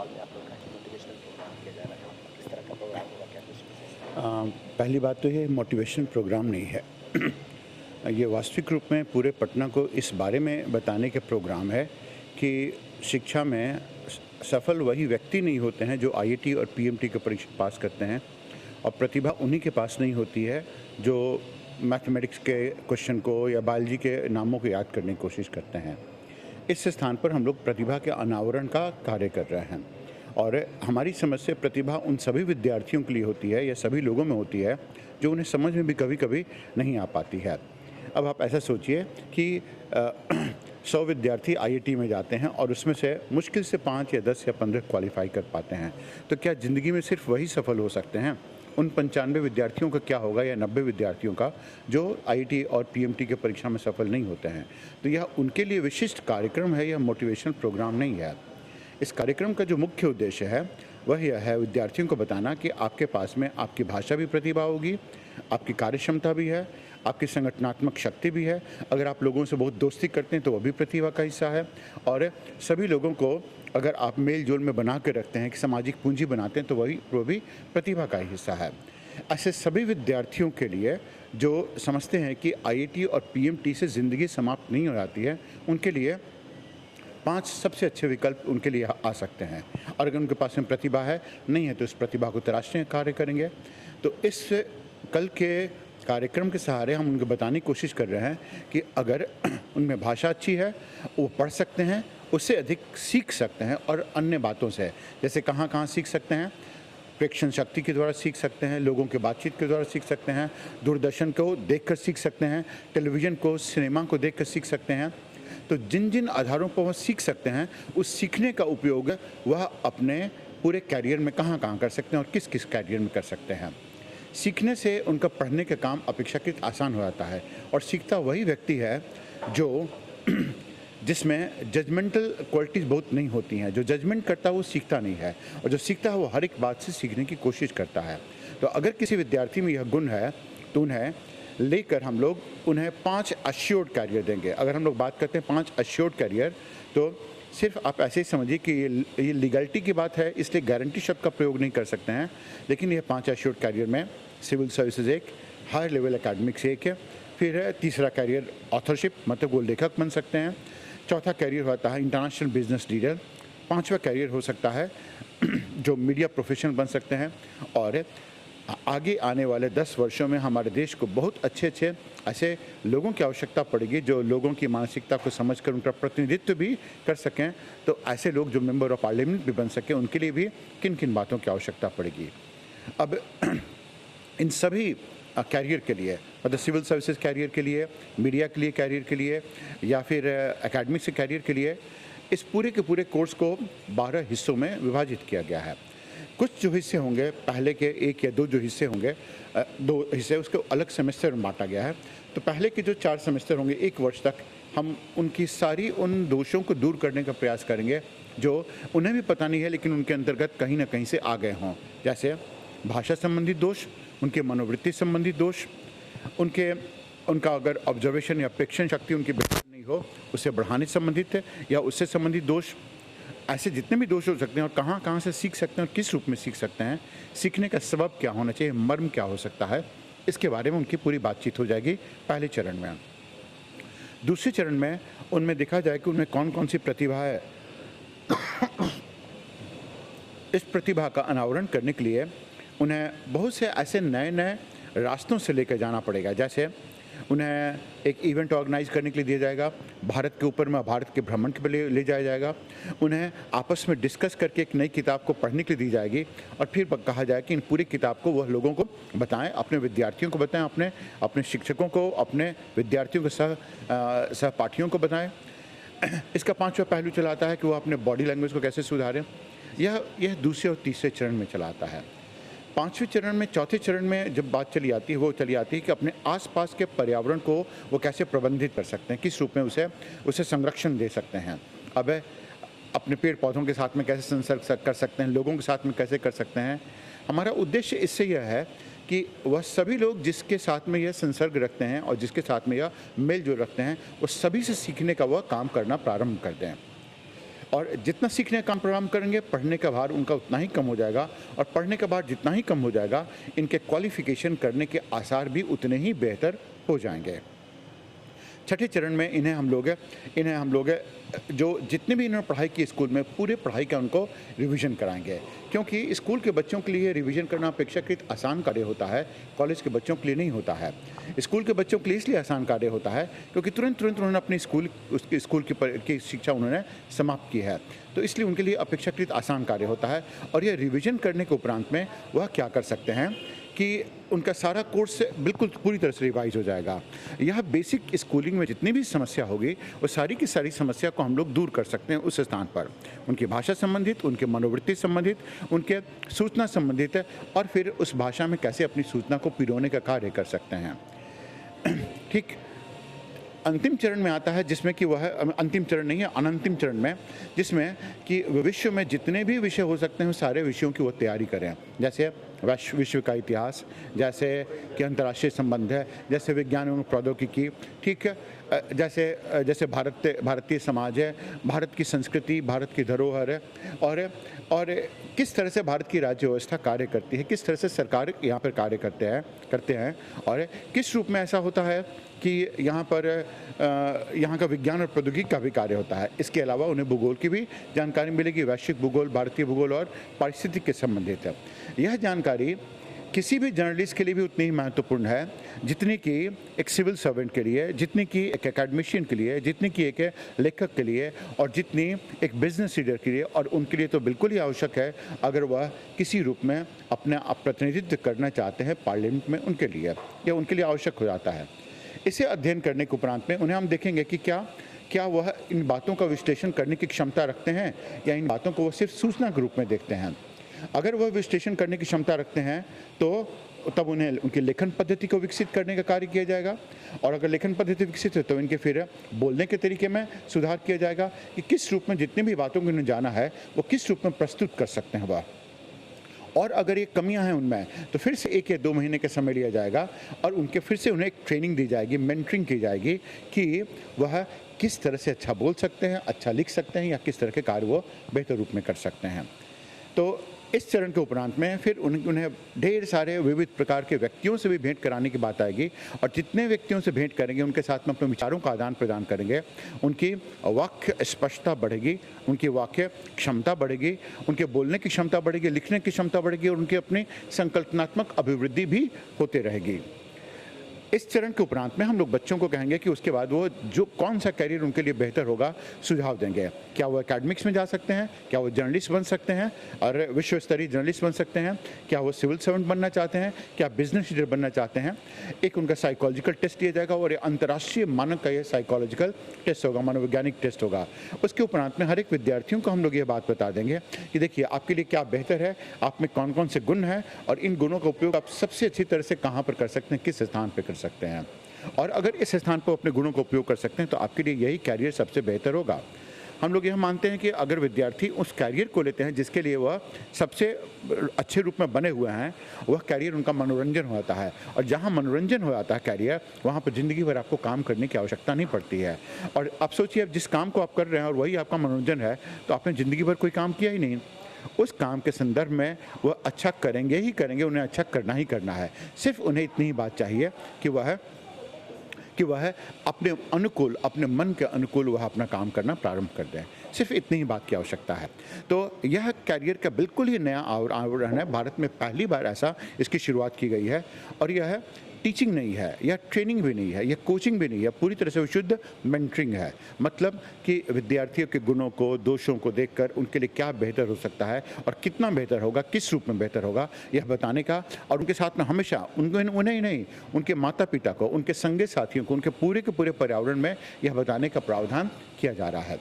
माहौल में आप लोग का मोटिवेशनल प्रोग्राम किया जा रहा है, किस तरह का प्रोग्राम होगा, क्या कुछ विशेष? पहली बात तो ये मोटिवेशन प्रोग्राम नहीं है। ये वास्तविक रूप में पूरे पटना को इस बारे में बताने के प्रोग्राम है कि शिक्षा में सफल वही व्यक्ति नहीं होते हैं जो आईआईटी और पीएमटी की परीक्षा पास करते हैं, और प्रतिभा उन्हीं के पास नहीं होती है जो मैथमेटिक्स के क्वेश्चन को या बायोलॉजी के नामों को याद करने की कोशिश करते हैं। इस स्थान पर हम लोग प्रतिभा के अनावरण का कार्य कर रहे हैं, और हमारी समझ से प्रतिभा उन सभी विद्यार्थियों के लिए होती है या सभी लोगों में होती है जो उन्हें समझ में भी कभी कभी नहीं आ पाती है। अब आप ऐसा सोचिए कि 100 विद्यार्थी आईआईटी में जाते हैं और उसमें से मुश्किल से 5 या 10 या 15 क्वालिफाई कर पाते हैं, तो क्या ज़िंदगी में सिर्फ वही सफल हो सकते हैं? उन 95 विद्यार्थियों का क्या होगा, या 90 विद्यार्थियों का जो आईआईटी और पीएमटी के परीक्षा में सफल नहीं होते हैं? तो यह उनके लिए विशिष्ट कार्यक्रम है, यह मोटिवेशनल प्रोग्राम नहीं है। इस कार्यक्रम का जो मुख्य उद्देश्य है वह यह है विद्यार्थियों को बताना कि आपके पास में आपकी भाषा भी प्रतिभा होगी, आपकी कार्यक्षमता भी है, आपकी संगठनात्मक शक्ति भी है। अगर आप लोगों से बहुत दोस्ती करते हैं तो वह भी प्रतिभा का हिस्सा है, और सभी लोगों को अगर आप मेल जोल में बना के रखते हैं कि सामाजिक पूंजी बनाते हैं तो वो भी प्रतिभा का ही हिस्सा है। ऐसे सभी विद्यार्थियों के लिए जो समझते हैं कि आईआईटी और पीएमटी से ज़िंदगी समाप्त नहीं हो जाती है, उनके लिए 5 सबसे अच्छे विकल्प उनके लिए आ सकते हैं, और अगर उनके पास में प्रतिभा है, नहीं है तो इस प्रतिभा को तराशने का कार्य करेंगे। तो इस कल के कार्यक्रम के सहारे हम उनको बताने की कोशिश कर रहे हैं कि अगर उनमें भाषा अच्छी है, वो पढ़ सकते हैं, उससे अधिक सीख सकते हैं, और अन्य बातों से जैसे कहाँ सीख सकते हैं, प्रेक्षण शक्ति के द्वारा सीख सकते हैं, लोगों के बातचीत के द्वारा सीख सकते हैं, दूरदर्शन को देखकर सीख सकते हैं, टेलीविज़न को, सिनेमा को देखकर सीख सकते हैं। तो जिन जिन आधारों पर वह सीख सकते हैं, उस सीखने का उपयोग वह अपने पूरे कैरियर में कहाँ कर सकते हैं और किस किस कैरियर में कर सकते हैं। सीखने से उनका पढ़ने का काम अपेक्षाकृत आसान हो जाता है, और सीखता वही व्यक्ति है जो जिसमें जजमेंटल क्वालिटीज़ बहुत नहीं होती हैं। जो जजमेंट करता है वो सीखता नहीं है, और जो सीखता है वो हर एक बात से सीखने की कोशिश करता है। तो अगर किसी विद्यार्थी में यह गुण है तो उन्हें लेकर हम लोग उन्हें 5 एश्योर्ड कैरियर देंगे। अगर हम लोग बात करते हैं 5 एश्योर्ड कैरियर, तो सिर्फ आप ऐसे ही समझिए कि ये लीगलिटी की बात है, इसलिए गारंटी शब्द का प्रयोग नहीं कर सकते हैं, लेकिन ये 5 एश्योर्ड कैरियर में सिविल सर्विसेज एक, हायर लेवल एकेडमिक्स एक है, फिर तीसरा कैरियर ऑथरशिप, मतलब वो लेखक बन सकते हैं, चौथा कैरियर होता है इंटरनेशनल बिजनेस लीडर, पाँचवा कैरियर हो सकता है जो मीडिया प्रोफेशनल बन सकते हैं, और आगे आने वाले 10 वर्षों में हमारे देश को बहुत अच्छे ऐसे लोगों की आवश्यकता पड़ेगी जो लोगों की मानसिकता को समझकर उनका प्रतिनिधित्व भी कर सकें। तो ऐसे लोग जो मेंबर ऑफ पार्लियामेंट भी बन सकें, उनके लिए भी किन किन बातों की आवश्यकता पड़ेगी। अब इन सभी कैरियर के लिए, मतलब सिविल सर्विसेज कैरियर के लिए, मीडिया के लिए कैरियर के लिए, या फिर एकेडमिक्स के कैरियर के लिए, इस पूरे के पूरे कोर्स को 12 हिस्सों में विभाजित किया गया है। कुछ जो हिस्से होंगे, पहले के 1 या 2 जो हिस्से होंगे, 2 हिस्से उसको अलग सेमेस्टर में बांटा गया है। तो पहले के जो 4 सेमेस्टर होंगे, 1 वर्ष तक हम उनकी सारी उन दोषों को दूर करने का प्रयास करेंगे जो उन्हें भी पता नहीं है लेकिन उनके अंतर्गत कहीं ना कहीं से आ गए हों। जैसे भाषा संबंधित दोष, उनके मनोवृत्ति संबंधित दोष, उनका अगर ऑब्जर्वेशन या प्रेक्षण शक्ति उनकी बेहतर नहीं हो, उससे बढ़ाने संबंधित है, या उससे संबंधित दोष, ऐसे जितने भी दोष हो सकते हैं, और कहाँ से सीख सकते हैं और किस रूप में सीख सकते हैं, सीखने का सबब क्या होना चाहिए, मर्म क्या हो सकता है, इसके बारे में उनकी पूरी बातचीत हो जाएगी पहले चरण में। दूसरे चरण में उनमें देखा जाए कि उनमें कौन कौन सी प्रतिभा है। इस प्रतिभा का अनावरण करने के लिए उन्हें बहुत से ऐसे नए रास्तों से लेकर जाना पड़ेगा। जैसे उन्हें एक इवेंट ऑर्गेनाइज करने के लिए दिया जाएगा, भारत के ऊपर में भारत के भ्रमण के लिए ले जाया जाएगा, उन्हें आपस में डिस्कस करके एक नई किताब को पढ़ने के लिए दी जाएगी, और फिर कहा जाए कि इन पूरी किताब को वह लोगों को बताएं, अपने विद्यार्थियों को बताएं, अपने शिक्षकों को, अपने विद्यार्थियों के सहपाठियों को बताएं। इसका 5वां पहलू चला आता है कि वो अपने बॉडी लैंग्वेज को कैसे सुधारें। यह दूसरे और तीसरे चरण में चला आता है। 5वें चरण में, चौथे चरण में जब बात चली आती है, वो चली आती है कि अपने आसपास के पर्यावरण को वो कैसे प्रबंधित कर सकते हैं, किस रूप में उसे संरक्षण दे सकते हैं। अब अपने पेड़ पौधों के साथ में कैसे संसर्ग कर सकते हैं, लोगों के साथ में कैसे कर सकते हैं। हमारा उद्देश्य इससे यह है कि वह सभी लोग जिसके साथ में यह संसर्ग रखते हैं और जिसके साथ में यह मेल जोल रखते हैं, वो सभी से सीखने का वह काम करना प्रारंभ कर दें। और जितना सीखने का प्रोग्राम करेंगे, पढ़ने का भार उनका उतना ही कम हो जाएगा, और पढ़ने का भार जितना ही कम हो जाएगा, इनके क्वालिफिकेशन करने के आसार भी उतने ही बेहतर हो जाएंगे। छठे चरण में इन्हें हम लोग जो जितने भी इन्होंने पढ़ाई की स्कूल में, पूरे पढ़ाई का उनको रिवीजन कराएंगे, क्योंकि स्कूल के बच्चों के लिए रिवीजन करना अपेक्षाकृत आसान कार्य होता है, कॉलेज के बच्चों के लिए नहीं होता है। स्कूल के बच्चों के लिए इसलिए आसान कार्य होता है क्योंकि तुरंत उन्होंने अपनी स्कूल की शिक्षा उन्होंने समाप्त की है, तो इसलिए उनके लिए अपेक्षाकृत आसान कार्य होता है। और यह रिवीजन करने के उपरांत में वह क्या कर सकते हैं कि उनका सारा कोर्स बिल्कुल पूरी तरह से रिवाइज हो जाएगा। यह बेसिक स्कूलिंग में जितनी भी समस्या होगी, वो सारी की सारी समस्या को हम लोग दूर कर सकते हैं उस स्थान पर, उनकी भाषा संबंधित, उनके मनोवृत्ति संबंधित, उनके सूचना संबंधित है, और फिर उस भाषा में कैसे अपनी सूचना को पिरोने का कार्य कर सकते हैं। ठीक अंतिम चरण में आता है, जिसमें कि वह अंतिम चरण नहीं है, अनंतिम चरण में, जिसमें कि विश्व में जितने भी विषय हो सकते हैं सारे विषयों की वो तैयारी करें, जैसे विश्व का इतिहास, जैसे कि अंतर्राष्ट्रीय संबंध है, जैसे विज्ञान एवं प्रौद्योगिकी, ठीक है, जैसे भारतीय समाज है, भारत की संस्कृति, भारत की धरोहर है, और किस तरह से भारत की राज्य व्यवस्था कार्य करती है, किस तरह से सरकार यहाँ पर कार्य करते हैं, और किस रूप में ऐसा होता है कि यहाँ का विज्ञान और प्रौद्योगिकी का भी कार्य होता है। इसके अलावा उन्हें भूगोल की भी जानकारी मिलेगी, वैश्विक भूगोल, भारतीय भूगोल और पारिस्थितिक के संबंधित है। यह जानकारी किसी भी जर्नलिस्ट के लिए भी उतनी ही महत्वपूर्ण है जितनी कि एक सिविल सर्वेंट के लिए, जितनी कि एक एकेडमिशियन के लिए, जितनी कि एक लेखक के लिए, और जितनी एक बिजनेस लीडर के लिए, और उनके लिए तो बिल्कुल ही आवश्यक है अगर वह किसी रूप में अपने प्रतिनिधित्व करना चाहते हैं पार्लियामेंट में, उनके लिए आवश्यक हो जाता है। इसे अध्ययन करने के उपरांत में उन्हें हम देखेंगे कि क्या वह इन बातों का विश्लेषण करने की क्षमता रखते हैं, या इन बातों को वो सिर्फ सूचना के रूप में देखते हैं। अगर वह विश्लेषण करने की क्षमता रखते हैं तो तब उन्हें उनकी लेखन पद्धति को विकसित करने का कार्य किया जाएगा, और अगर लेखन पद्धति विकसित है तो इनके फिर बोलने के तरीके में सुधार किया जाएगा कि किस रूप में जितनी भी बातों को उन्हें जाना है वो किस रूप में प्रस्तुत कर सकते हैं वह। और अगर ये कमियां हैं उनमें तो फिर से 1 या 2 महीने का समय लिया जाएगा, और उनके फिर से उन्हें एक ट्रेनिंग दी जाएगी, मेंटरिंग की जाएगी कि वह किस तरह से अच्छा बोल सकते हैं, अच्छा लिख सकते हैं, या किस तरह के कार्य वो बेहतर रूप में कर सकते हैं। तो इस चरण के उपरांत में फिर उन्हें ढेर सारे विविध प्रकार के व्यक्तियों से भी भेंट कराने की बात आएगी, और जितने व्यक्तियों से भेंट करेंगे उनके साथ में अपने विचारों का आदान प्रदान करेंगे, उनकी वाक्य स्पष्टता बढ़ेगी, उनकी वाक्य क्षमता बढ़ेगी, उनके बोलने की क्षमता बढ़ेगी, लिखने की क्षमता बढ़ेगी, और उनकी अपनी संकल्पनात्मक अभिवृद्धि भी होते रहेगी। इस चरण के उपरांत में हम लोग बच्चों को कहेंगे कि उसके बाद वो जो कौन सा कैरियर उनके लिए बेहतर होगा सुझाव देंगे। क्या वो एकेडमिक्स में जा सकते हैं, क्या वो जर्नलिस्ट बन सकते हैं और विश्व स्तरीय जर्नलिस्ट बन सकते हैं, क्या वो सिविल सर्वेंट बनना चाहते हैं, क्या बिजनेस लीडर बनना चाहते हैं। एक उनका साइकोलॉजिकल टेस्ट लिया जाएगा, और अंतर्राष्ट्रीय मानक का ये साइकोलॉजिकल टेस्ट होगा, मनोवैज्ञानिक टेस्ट होगा। उसके उपरांत में हर एक विद्यार्थियों को हम लोग ये बात बता देंगे कि देखिए आपके लिए क्या बेहतर है, आप में कौन कौन से गुण हैं, और इन गुणों का उपयोग आप सबसे अच्छी तरह से कहाँ पर कर सकते हैं, किस स्थान पर कर सकते हैं। और अगर इस स्थान पर अपने गुणों का उपयोग कर सकते हैं तो आपके लिए यही कैरियर सबसे बेहतर होगा। हम लोग यह मानते हैं कि अगर विद्यार्थी उस कैरियर को लेते हैं जिसके लिए वह सबसे अच्छे रूप में बने हुए हैं, वह कैरियर उनका मनोरंजन हो जाता है, और जहाँ मनोरंजन हो जाता है कैरियर, वहाँ पर ज़िंदगी भर आपको काम करने की आवश्यकता नहीं पड़ती है। और आप सोचिए, जिस काम को आप कर रहे हैं और वही आपका मनोरंजन है, तो आपने ज़िंदगी भर कोई काम किया ही नहीं। उस काम के संदर्भ में वह अच्छा करेंगे ही करेंगे, उन्हें अच्छा करना ही करना है। सिर्फ उन्हें इतनी ही बात चाहिए कि वह अपने अनुकूल, अपने मन के अनुकूल वह अपना काम करना प्रारंभ कर दें। सिर्फ इतनी ही बात की आवश्यकता है। तो यह कैरियर का बिल्कुल ही नया आवरण है। भारत में पहली बार ऐसा इसकी शुरुआत की गई है, और यह टीचिंग नहीं है, यह ट्रेनिंग भी नहीं है, यह कोचिंग भी नहीं है, पूरी तरह से विशुद्ध मेंटरिंग है। मतलब कि विद्यार्थियों के गुणों को, दोषों को देखकर उनके लिए क्या बेहतर हो सकता है और कितना बेहतर होगा, किस रूप में बेहतर होगा, यह बताने का। और उनके साथ में हमेशा उन्हें ही नहीं, उनके माता पिता को, उनके संगी साथियों को, उनके पूरे के पूरे पर्यावरण में यह बताने का प्रावधान किया जा रहा है।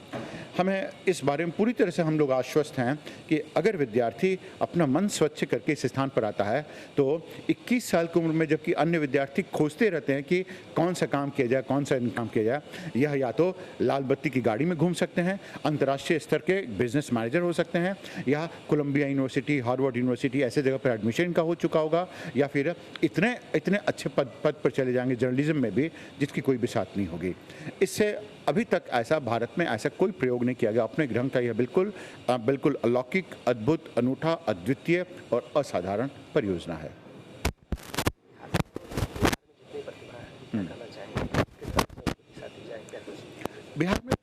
हमें इस बारे में पूरी तरह से हम लोग आश्वस्त हैं कि अगर विद्यार्थी अपना मन स्वच्छ करके इस स्थान पर आता है तो 21 साल की उम्र में, जबकि अन्य विद्यार्थी खोजते रहते हैं कि कौन सा काम किया जाए, कौन सा काम किया जाए। यह या तो लाल बत्ती की गाड़ी में घूम सकते हैं, अंतर्राष्ट्रीय स्तर के बिजनेस मैनेजर हो सकते हैं, या कोलंबिया यूनिवर्सिटी, हार्वर्ड यूनिवर्सिटी ऐसे जगह पर एडमिशन इनका हो चुका होगा, या फिर इतने इतने अच्छे पद पर चले जाएंगे जर्नलिज्म में भी जिसकी कोई बिसात नहीं होगी। इससे अभी तक ऐसा भारत में ऐसा कोई प्रयोग नहीं किया गया। अपने ग्रहण का यह बिल्कुल बिल्कुल अलौकिक, अद्भुत, अनूठा, अद्वितीय और असाधारण परियोजना है। जितनी प्रतिभा है, क्या कहना चाहेंगे? किस तरह से उनको दिशा दी जाए, क्या कुछ? बिहार में